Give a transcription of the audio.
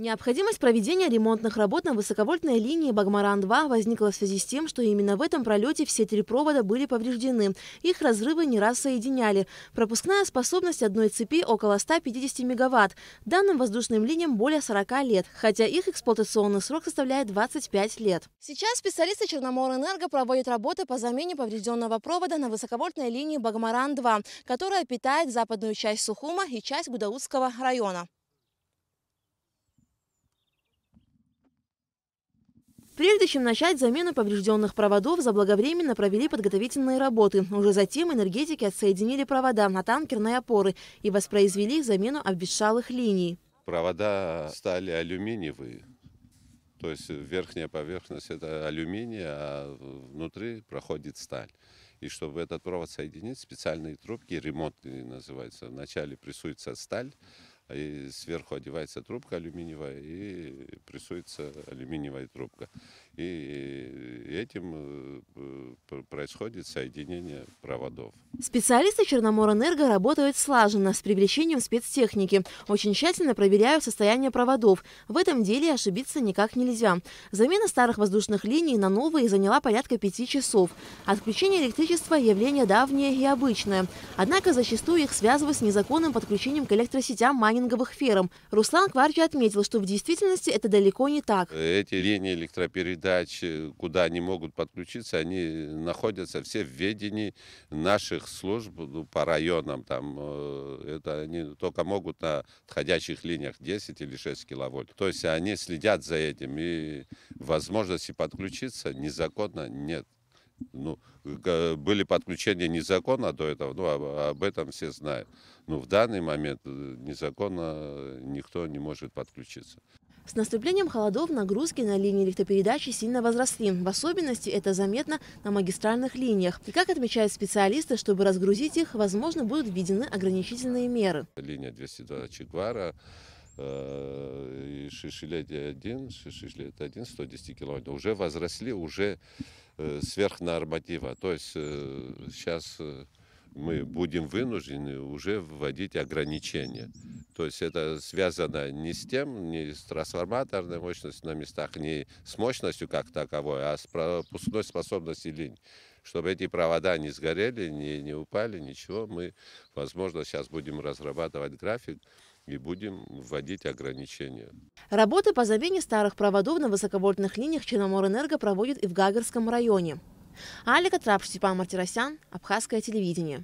Необходимость проведения ремонтных работ на высоковольтной линии Багмаран-2 возникла в связи с тем, что именно в этом пролете все три провода были повреждены. Их разрывы не раз соединяли. Пропускная способность одной цепи около 150 мегаватт. Данным воздушным линиям более 40 лет, хотя их эксплуатационный срок составляет 25 лет. Сейчас специалисты Черноморэнерго проводят работы по замене поврежденного провода на высоковольтной линии Багмаран-2, которая питает западную часть Сухума и часть Гудаутского района. Прежде чем начать замену поврежденных проводов, заблаговременно провели подготовительные работы. Уже затем энергетики отсоединили провода на танкерные опоры и воспроизвели замену обветшалых линий. Провода стали алюминиевые, то есть верхняя поверхность это алюминий, а внутри проходит сталь. И чтобы этот провод соединить, специальные трубки, ремонтные называются. Вначале прессуется сталь, и сверху одевается трубка алюминиевая и прессуется алюминиевая трубка. И этим происходит соединение проводов. Специалисты Черноморэнерго работают слаженно, с привлечением спецтехники. Очень тщательно проверяют состояние проводов. В этом деле ошибиться никак нельзя. Замена старых воздушных линий на новые заняла порядка 5 часов. Отключение электричества – явление давнее и обычное. Однако зачастую их связывают с незаконным подключением к электросетям майнинговых ферм. Руслан Кварчи отметил, что в действительности это далеко не так. Эти линии электропередач, куда они могут подключиться, они находятся все в ведении наших служб по районам. Там, это они только могут на отходящих линиях 10 или 6 киловольт. То есть они следят за этим, и возможности подключиться незаконно нет. Ну, были подключения незаконно до этого, об этом все знают. Но в данный момент незаконно никто не может подключиться. С наступлением холодов нагрузки на линии электропередачи сильно возросли. В особенности это заметно на магистральных линиях. И, как отмечают специалисты, чтобы разгрузить их, возможно, будут введены ограничительные меры. Линия 202 Чегвара, Шишилет-1, 110 километров уже возросли, уже сверхнорматива. То есть сейчас мы будем вынуждены уже вводить ограничения. То есть это связано не с тем, не с трансформаторной мощностью на местах, не с мощностью как таковой, а с пропускной способностью линий. Чтобы эти провода не сгорели, не упали, ничего, мы, возможно, сейчас будем разрабатывать график и будем вводить ограничения. Работы по замене старых проводов на высоковольтных линиях Черноморэнерго проводит и в Гагарском районе. Алика Трапш, Степан Мартиросян, Абхазское телевидение.